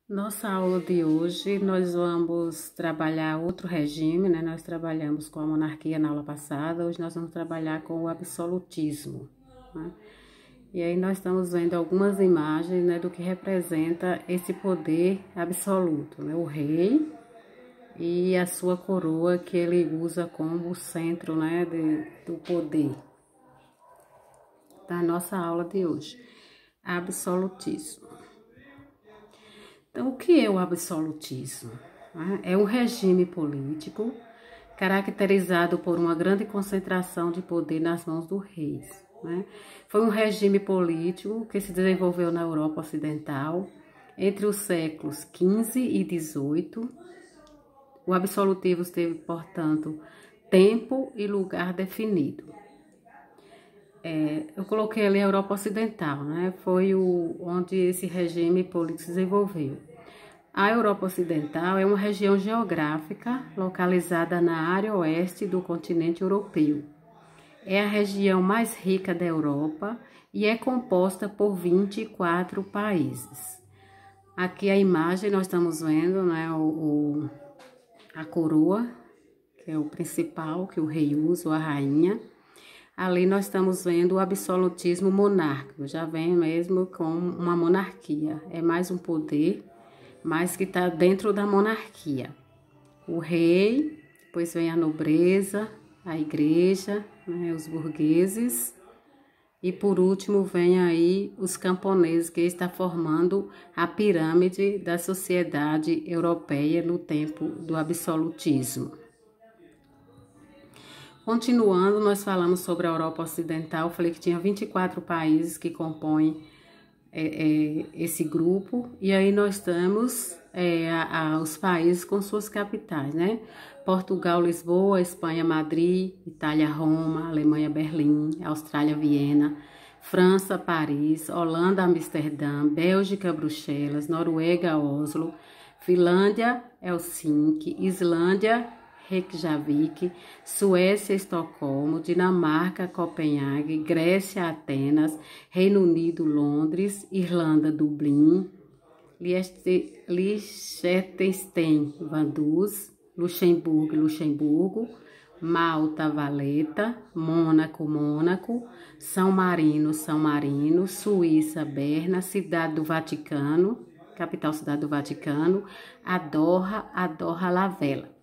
Nossa aula de hoje, nós vamos trabalhar outro regime, né? Nós trabalhamos com a monarquia na aula passada, hoje nós vamos trabalhar com o absolutismo, né? E aí nós estamos vendo algumas imagens, né, do que representa esse poder absoluto, né? O rei e a sua coroa que ele usa como centro, né, do poder da nossa aula de hoje. Absolutismo. Então, o que é o absolutismo? É um regime político caracterizado por uma grande concentração de poder nas mãos do rei. Foi um regime político que se desenvolveu na Europa Ocidental entre os séculos XV e XVIII. O absolutismo teve, portanto, tempo e lugar definido. Eu coloquei ali a Europa Ocidental, né? Foi onde esse regime político se desenvolveu. A Europa Ocidental é uma região geográfica localizada na área oeste do continente europeu. É a região mais rica da Europa e é composta por 24 países. Aqui a imagem nós estamos vendo, né, a coroa, que é o principal, que o rei usa, ou a rainha. Ali nós estamos vendo o absolutismo monárquico, já vem mesmo com uma monarquia. É mais um poder, mas que está dentro da monarquia. O rei, depois vem a nobreza, a igreja, né, os burgueses. E por último vem aí os camponeses, que está formando a pirâmide da sociedade europeia no tempo do absolutismo. Continuando, nós falamos sobre a Europa Ocidental. Falei que tinha 24 países que compõem esse grupo. E aí nós temos os países com suas capitais, né? Portugal, Lisboa, Espanha, Madrid, Itália, Roma, Alemanha, Berlim, Austrália, Viena, França, Paris, Holanda, Amsterdã, Bélgica, Bruxelas, Noruega, Oslo, Finlândia, Helsinki, Islândia, Reykjavik, Suécia, Estocolmo, Dinamarca, Copenhague, Grécia, Atenas, Reino Unido, Londres, Irlanda, Dublin, Liechtenstein, Vaduz, Luxemburgo, Malta, Valeta, Mônaco, São Marino, Suíça, Berna, Cidade do Vaticano, capital Cidade do Vaticano, Andorra, La Vela.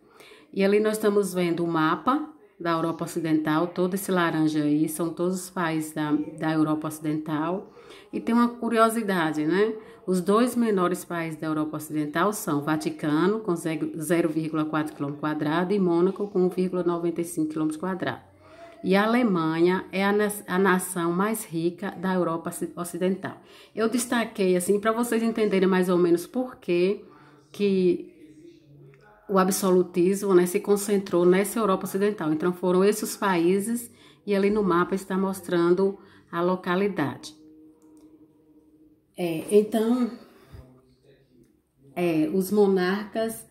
E ali nós estamos vendo o mapa da Europa Ocidental, todo esse laranja aí, são todos os países da Europa Ocidental. E tem uma curiosidade, né? Os dois menores países da Europa Ocidental são Vaticano, com 0,4 km², e Mônaco, com 1,95 km². E a Alemanha é a nação mais rica da Europa Ocidental. Eu destaquei assim para vocês entenderem mais ou menos por que o absolutismo, né, se concentrou nessa Europa Ocidental. Então, foram esses os países e ali no mapa está mostrando a localidade. Os monarcas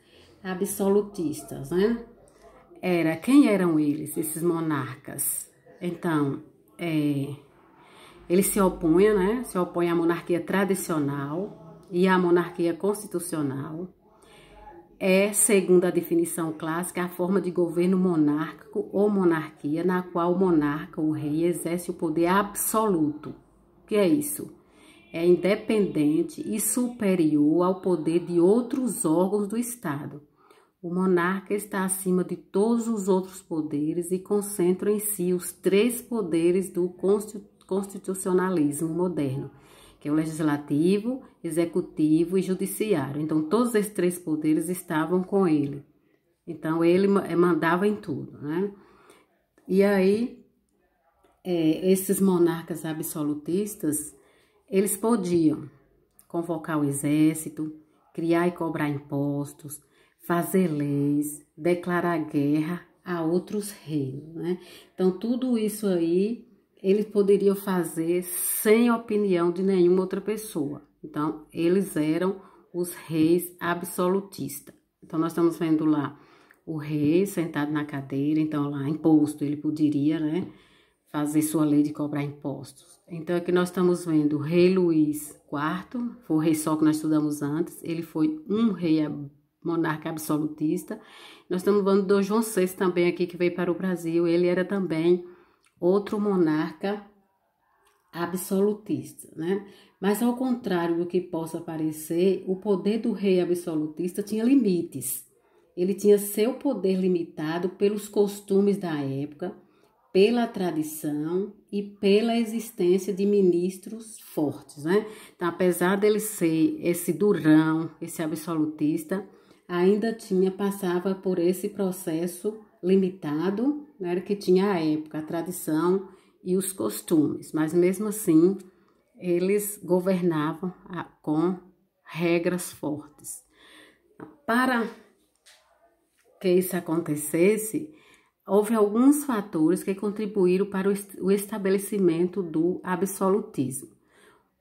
absolutistas, né? Quem eram eles, esses monarcas? Então, eles se opunham, né? Se opõem à monarquia tradicional e à monarquia constitucional. Segundo a definição clássica, a forma de governo monárquico ou monarquia na qual o monarca, o rei, exerce o poder absoluto. O que é isso? É independente e superior ao poder de outros órgãos do Estado. O monarca está acima de todos os outros poderes e concentra em si os três poderes do constitucionalismo moderno, que é o legislativo, executivo e judiciário. Então, todos esses três poderes estavam com ele. Então, ele mandava em tudo, né? E aí, esses monarcas absolutistas, eles podiam convocar o exército, criar e cobrar impostos, fazer leis, declarar guerra a outros reinos, né? Então, tudo isso aí eles poderiam fazer sem opinião de nenhuma outra pessoa. Então, eles eram os reis absolutistas. Então, nós estamos vendo lá o rei sentado na cadeira. Então, lá, imposto, ele poderia, né, fazer sua lei de cobrar impostos. Então, aqui nós estamos vendo o rei Luís IV, foi o rei Sol que nós estudamos antes, ele foi um rei monarca absolutista. Nós estamos vendo do João VI também aqui, que veio para o Brasil, ele era também outro monarca absolutista, né? Mas ao contrário do que possa parecer, o poder do rei absolutista tinha limites. Ele tinha seu poder limitado pelos costumes da época, pela tradição e pela existência de ministros fortes, né? Então, apesar dele ser esse durão, esse absolutista, ainda passava por esse processo limitado, né, que tinha a época, a tradição e os costumes, mas mesmo assim eles governavam com regras fortes. Para que isso acontecesse, houve alguns fatores que contribuíram para o estabelecimento do absolutismo.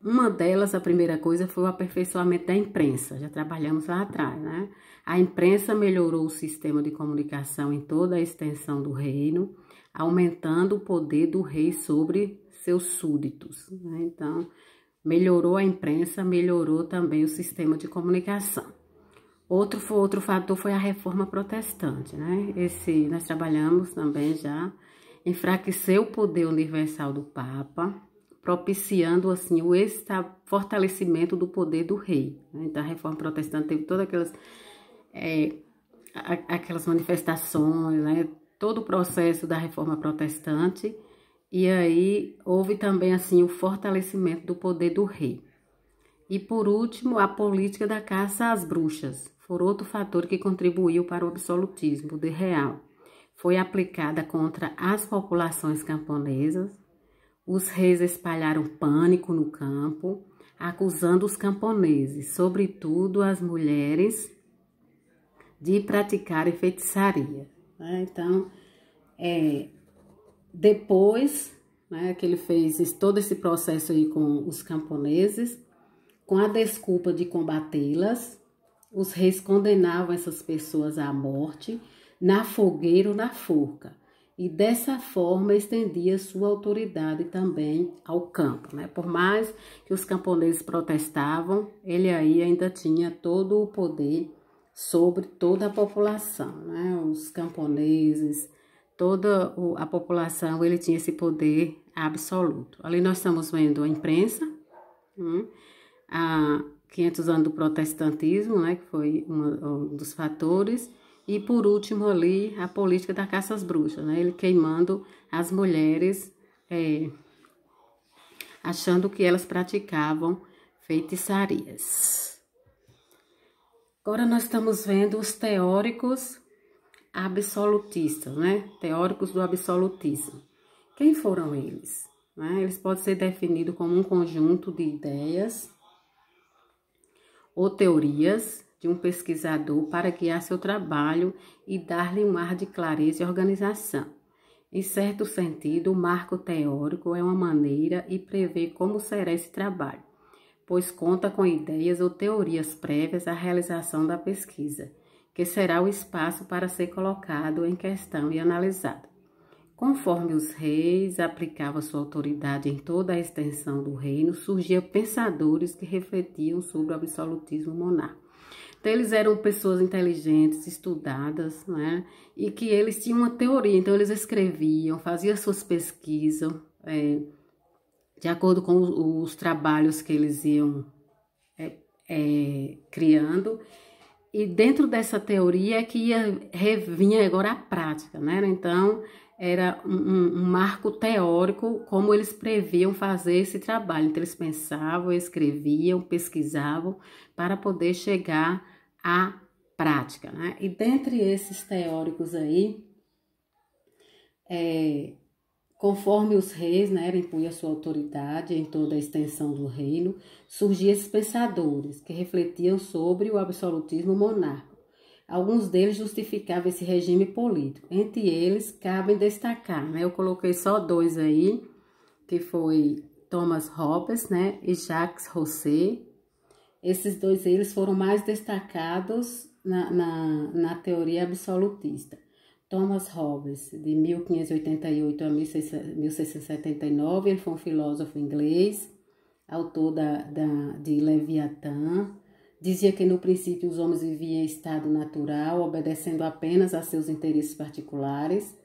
Uma delas, a primeira coisa, foi o aperfeiçoamento da imprensa, já trabalhamos lá atrás, né? A imprensa melhorou o sistema de comunicação em toda a extensão do reino, aumentando o poder do rei sobre seus súditos, né? Então, melhorou a imprensa, melhorou também o sistema de comunicação. Outro fator foi a reforma protestante, né? Nós trabalhamos também já, enfraqueceu o poder universal do Papa, propiciando assim o fortalecimento do poder do rei, né? Então a reforma protestante teve todas aquelas manifestações, né? Todo o processo da reforma protestante, e aí houve também assim o fortalecimento do poder do rei. E por último, a política da caça às bruxas foi outro fator que contribuiu para o absolutismo, o poder real. Foi aplicada contra as populações camponesas. Os reis espalharam pânico no campo, acusando os camponeses, sobretudo as mulheres, de praticarem feitiçaria. Então, depois, né, que ele fez todo esse processo aí com os camponeses, com a desculpa de combatê-las, os reis condenavam essas pessoas à morte, na fogueira ou na forca, e dessa forma estendia sua autoridade também ao campo, né? Por mais que os camponeses protestavam, ele aí ainda tinha todo o poder sobre toda a população, né? Os camponeses, toda a população, ele tinha esse poder absoluto. Ali nós estamos vendo a imprensa, há 500 anos do protestantismo, né, que foi um dos fatores, e por último ali a política da caça às bruxas, né, ele queimando as mulheres, achando que elas praticavam feitiçarias. Agora nós estamos vendo os teóricos absolutistas, né, teóricos do absolutismo. Quem foram eles? Eles podem ser definidos como um conjunto de ideias ou teorias de um pesquisador para guiar seu trabalho e dar-lhe um ar de clareza e organização. Em certo sentido, o marco teórico é uma maneira e prevê como será esse trabalho, pois conta com ideias ou teorias prévias à realização da pesquisa, que será o espaço para ser colocado em questão e analisado. Conforme os reis aplicavam sua autoridade em toda a extensão do reino, surgiam pensadores que refletiam sobre o absolutismo monárquico. Então, eles eram pessoas inteligentes, estudadas, né? E que eles tinham uma teoria. Então, eles escreviam, faziam suas pesquisas, de acordo com os trabalhos que eles iam criando. E dentro dessa teoria é que vinha agora a prática, né? Então, era um marco teórico, como eles previam fazer esse trabalho. Então, eles pensavam, escreviam, pesquisavam para poder chegar à prática, né? E dentre esses teóricos aí, conforme os reis, né, impunham sua autoridade em toda a extensão do reino, surgiam esses pensadores que refletiam sobre o absolutismo monárquico. Alguns deles justificavam esse regime político. Entre eles, cabe destacar, né? Eu coloquei só dois aí, que foi Thomas Hobbes, né? E Jacques Rousseau. Esses dois eles foram mais destacados na teoria absolutista. Thomas Hobbes, de 1588 a 1679, ele foi um filósofo inglês, autor de Leviatã. Dizia que no princípio os homens viviam em estado natural, obedecendo apenas a seus interesses particulares.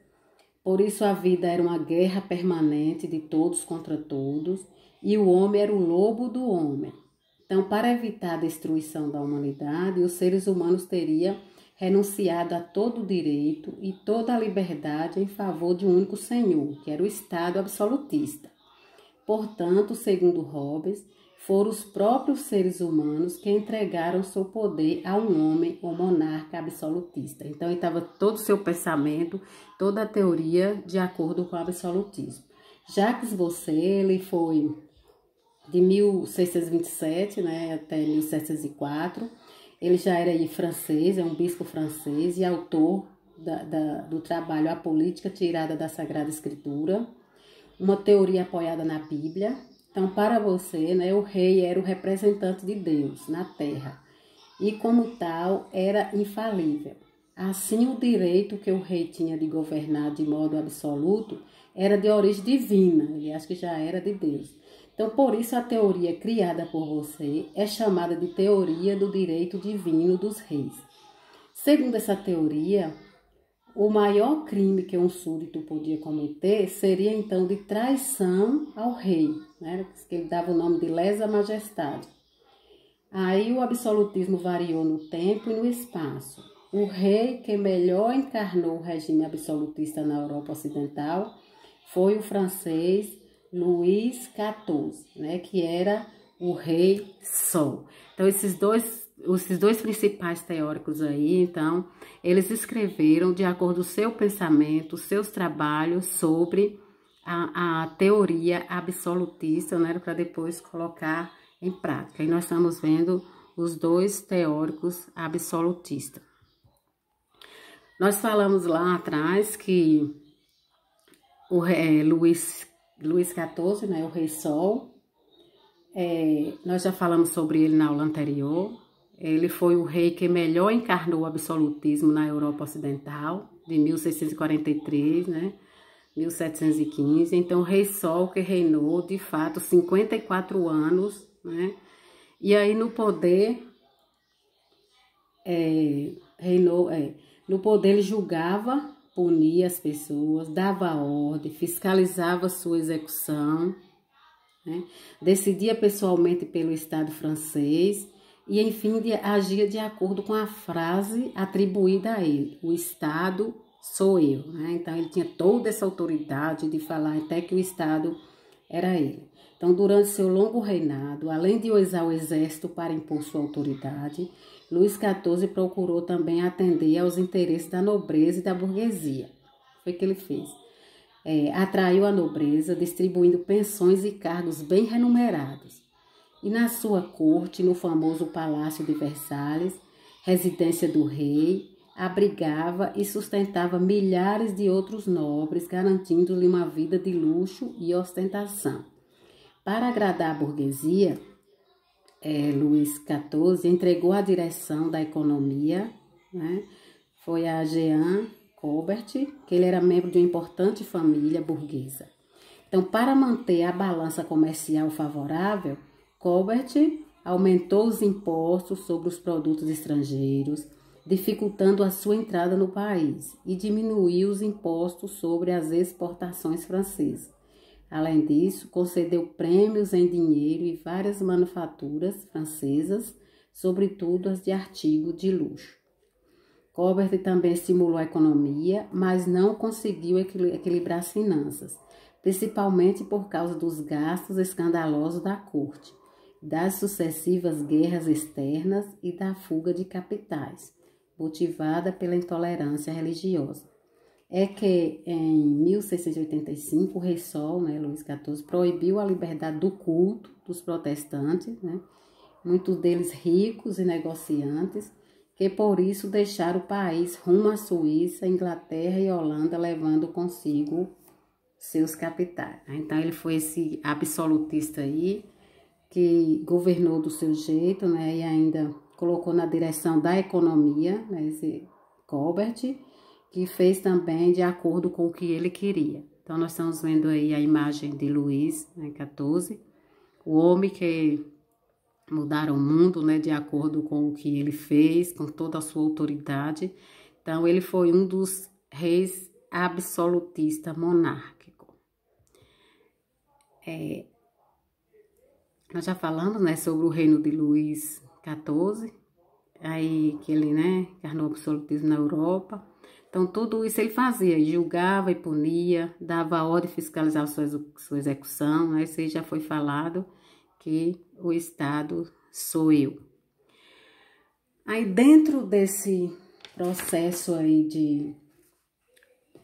Por isso a vida era uma guerra permanente de todos contra todos, e o homem era o lobo do homem. Então, para evitar a destruição da humanidade, os seres humanos teriam renunciado a todo o direito e toda a liberdade em favor de um único senhor, que era o Estado absolutista. Portanto, segundo Hobbes, foram os próprios seres humanos que entregaram seu poder a um homem ou monarca absolutista. Então, ele estava todo o seu pensamento, toda a teoria de acordo com o absolutismo. Jacques Você, ele foi de 1627, né, até 1704. Ele já era aí francês, é um bispo francês e autor do trabalho A Política Tirada da Sagrada Escritura, uma teoria apoiada na Bíblia. Então, para você, né, o rei era o representante de Deus na terra e, como tal, era infalível. Assim, o direito que o rei tinha de governar de modo absoluto era de origem divina, ele acha que já era de Deus. Então, por isso, a teoria criada por você é chamada de teoria do direito divino dos reis. Segundo essa teoria, o maior crime que um súdito podia cometer seria, então, de traição ao rei, né? Que ele dava o nome de lesa majestade. Aí o absolutismo variou no tempo e no espaço. O rei que melhor encarnou o regime absolutista na Europa Ocidental foi o francês Luís XIV, né, que era o rei Sol. Então, esses dois principais teóricos aí, então, eles escreveram de acordo com o seu pensamento, seus trabalhos sobre a teoria absolutista, né, para depois colocar em prática. E nós estamos vendo os dois teóricos absolutistas. Nós falamos lá atrás que o Luís XIV, né, o Rei Sol, nós já falamos sobre ele na aula anterior. Ele foi o rei que melhor encarnou o absolutismo na Europa Ocidental, de 1643, né, 1715. Então, o Rei Sol que reinou, de fato, 54 anos, né, e aí no poder, no poder ele julgava, punia as pessoas, dava ordem, fiscalizava sua execução, né? Decidia pessoalmente pelo Estado francês e, enfim, agia de acordo com a frase atribuída a ele: o Estado sou eu. Né? Então, ele tinha toda essa autoridade de falar até que o Estado era ele. Então, durante seu longo reinado, além de usar o exército para impor sua autoridade, Luís XIV procurou também atender aos interesses da nobreza e da burguesia. Foi o que ele fez. Atraiu a nobreza, distribuindo pensões e cargos bem remunerados. E na sua corte, no famoso Palácio de Versalhes, residência do rei, abrigava e sustentava milhares de outros nobres, garantindo-lhe uma vida de luxo e ostentação. Para agradar a burguesia, Luís XIV entregou a direção da economia, né? Foi a Jean Colbert, que ele era membro de uma importante família burguesa. Então, para manter a balança comercial favorável, Colbert aumentou os impostos sobre os produtos estrangeiros, dificultando a sua entrada no país, e diminuiu os impostos sobre as exportações francesas. Além disso, concedeu prêmios em dinheiro e várias manufaturas francesas, sobretudo as de artigo de luxo. Colbert também estimulou a economia, mas não conseguiu equilibrar as finanças, principalmente por causa dos gastos escandalosos da corte, das sucessivas guerras externas e da fuga de capitais, motivada pela intolerância religiosa. É que em 1685 o Rei Sol, né, Luís XIV, proibiu a liberdade do culto dos protestantes, né, muitos deles ricos e negociantes, que por isso deixaram o país rumo à Suíça, Inglaterra e Holanda, levando consigo seus capitais. Então ele foi esse absolutista aí, que governou do seu jeito, né, e ainda colocou na direção da economia, né, esse Colbert, que fez também de acordo com o que ele queria. Então, nós estamos vendo aí a imagem de Luís, né, 14, o homem que mudaram o mundo, né, de acordo com o que ele fez, com toda a sua autoridade. Então, ele foi um dos reis absolutista monárquico. Nós já falamos, né, sobre o reino de Luís XIV, aí que ele, né, encarnou o absolutismo na Europa. Então, tudo isso ele fazia, julgava e punia, dava ordem de fiscalizar sua execução, né? Isso aí já foi falado, que o Estado sou eu. Aí, dentro desse processo aí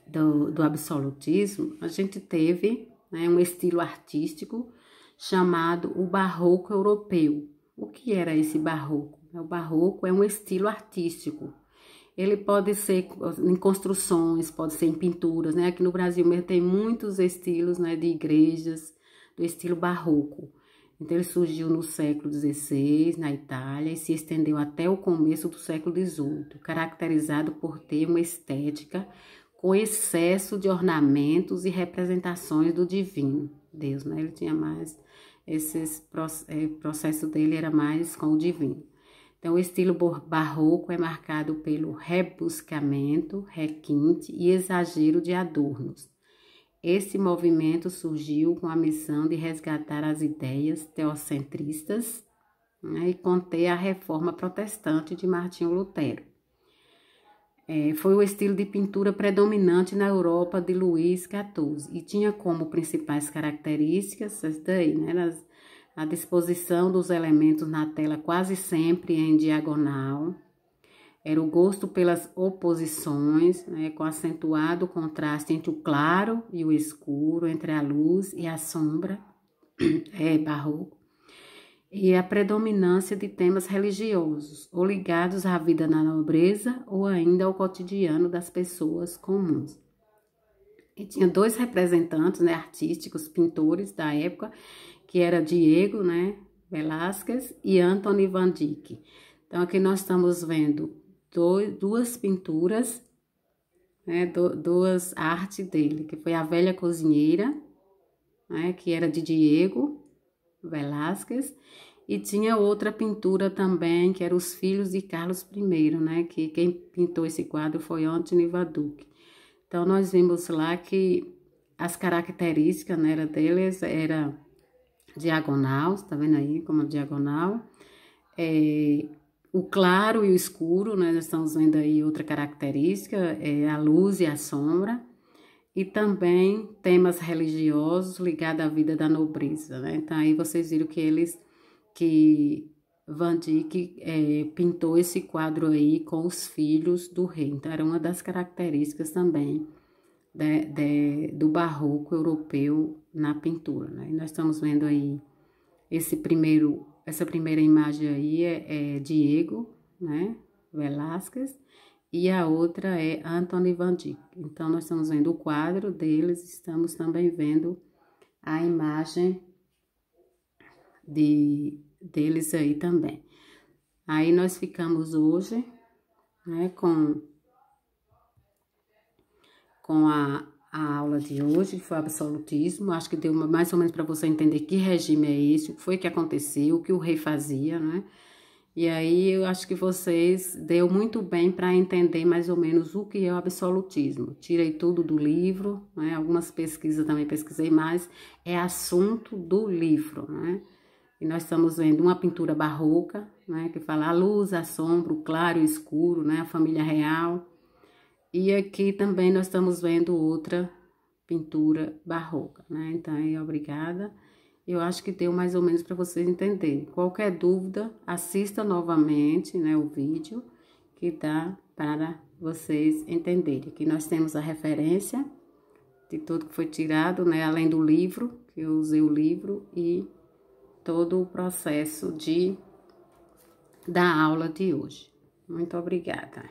do absolutismo, a gente teve, né, um estilo artístico chamado o Barroco Europeu. O que era esse Barroco? O Barroco é um estilo artístico. Ele pode ser em construções, pode ser em pinturas, né? Aqui no Brasil mesmo tem muitos estilos, né, de igrejas do estilo barroco. Então, ele surgiu no século XVI, na Itália, e se estendeu até o começo do século XVIII, caracterizado por ter uma estética com excesso de ornamentos e representações do divino, Deus, né? Ele tinha mais, processo dele era mais com o divino. Então, o estilo barroco é marcado pelo rebuscamento, requinte e exagero de adornos. Esse movimento surgiu com a missão de resgatar as ideias teocentristas, né, e conter a reforma protestante de Martinho Lutero. Foi o estilo de pintura predominante na Europa de Luís XIV e tinha como principais características, essas daí, né, a disposição dos elementos na tela quase sempre em diagonal, era o gosto pelas oposições, né, com acentuado contraste entre o claro e o escuro, entre a luz e a sombra, barroco, e a predominância de temas religiosos, ou ligados à vida na nobreza, ou ainda ao cotidiano das pessoas comuns. E tinha dois representantes, né, artísticos, pintores da época, que era Diego, né, Velázquez e Anthony van Dyck. Então, aqui nós estamos vendo duas pinturas, né, duas artes dele, que foi a Velha Cozinheira, né, que era de Diego Velázquez, e tinha outra pintura também, que era Os Filhos de Carlos I, né, que quem pintou esse quadro foi Anthony van Dyck. Então, nós vimos lá que as características, né, deles era diagonal, tá vendo aí como diagonal? O claro e o escuro, né? Nós estamos vendo aí outra característica, a luz e a sombra. E também temas religiosos ligados à vida da nobreza, né? Então, aí vocês viram que Van Dyck pintou esse quadro aí com os filhos do rei. Então, era uma das características também do barroco europeu na pintura, né? E nós estamos vendo aí essa primeira imagem aí é Diego, né, Velázquez, e a outra é Anthony van Dyck. Então, nós estamos vendo o quadro deles, estamos também vendo a imagem deles aí também. Aí, nós ficamos hoje, né, com a aula de hoje, que foi absolutismo. Acho que deu mais ou menos para você entender que regime é esse, o que foi que aconteceu, o que o rei fazia, né? E aí eu acho que vocês deu muito bem para entender mais ou menos o que é o absolutismo. Tirei tudo do livro, né? Algumas pesquisas também pesquisei, mas é assunto do livro, né? E nós estamos vendo uma pintura barroca, né? Que fala a luz, a sombra, o claro e o escuro, né? A família real. E aqui também nós estamos vendo outra pintura barroca, né? Então, aí, obrigada. Eu acho que deu mais ou menos para vocês entenderem. Qualquer dúvida, assista novamente, né, o vídeo, que dá para vocês entenderem. Aqui nós temos a referência de tudo que foi tirado, né? Além do livro, que eu usei o livro, e todo o processo da aula de hoje. Muito obrigada.